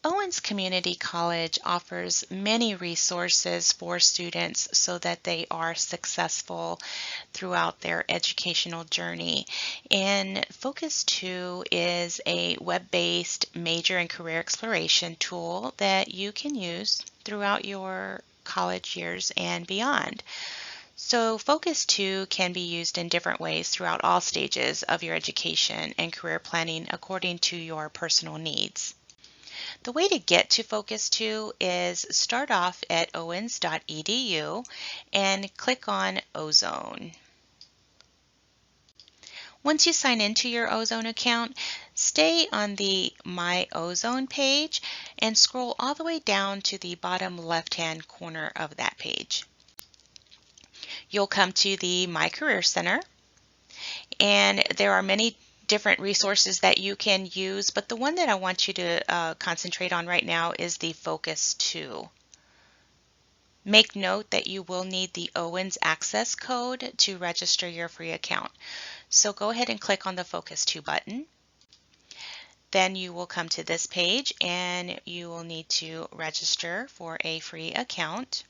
Owens Community College offers many resources for students so that they are successful throughout their educational journey. And Focus 2 is a web-based major and career exploration tool that you can use throughout your college years and beyond. So Focus 2 can be used in different ways throughout all stages of your education and career planning according to your personal needs. The way to get to Focus 2 is start off at owens.edu and click on Ozone. Once you sign into your Ozone account, stay on the My Ozone page and scroll all the way down to the bottom left-hand corner of that page. You'll come to the My Career Center, and there are many different resources that you can use, but the one that I want you to concentrate on right now is the Focus 2. Make note that you will need the Owens access code to register your free account. So go ahead and click on the Focus 2 button. Then you will come to this page and you will need to register for a free account.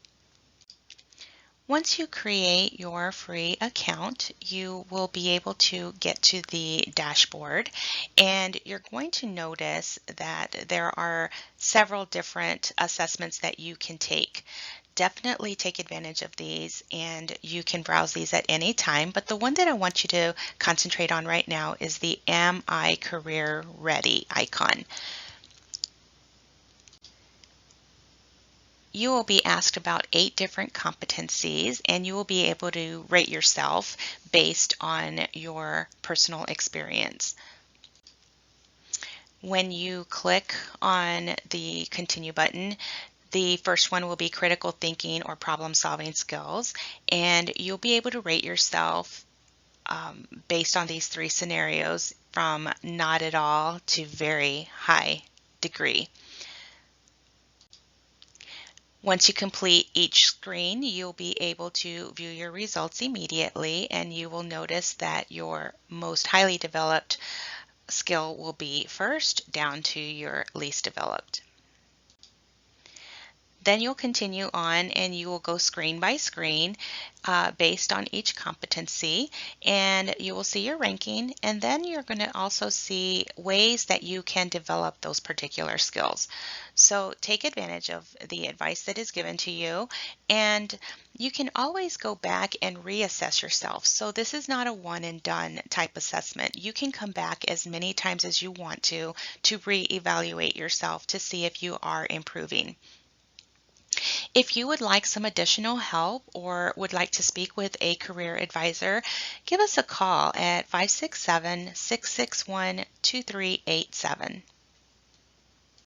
Once you create your free account, you will be able to get to the dashboard, and you're going to notice that there are several different assessments that you can take. Definitely take advantage of these, and you can browse these at any time, but the one that I want you to concentrate on right now is the Am I Career Ready icon. You will be asked about 8 different competencies, and you will be able to rate yourself based on your personal experience. When you click on the Continue button, the first one will be critical thinking or problem solving skills, and you'll be able to rate yourself based on these 3 scenarios from not at all to very high degree. Once you complete each screen, you'll be able to view your results immediately, and you will notice that your most highly developed skill will be first down to your least developed. Then you'll continue on and you will go screen by screen based on each competency, and you will see your ranking, and then you're going to also see ways that you can develop those particular skills. So take advantage of the advice that is given to you, and you can always go back and reassess yourself. So this is not a one and done type assessment. You can come back as many times as you want to reevaluate yourself to see if you are improving. If you would like some additional help or would like to speak with a career advisor, give us a call at 567-661-2387.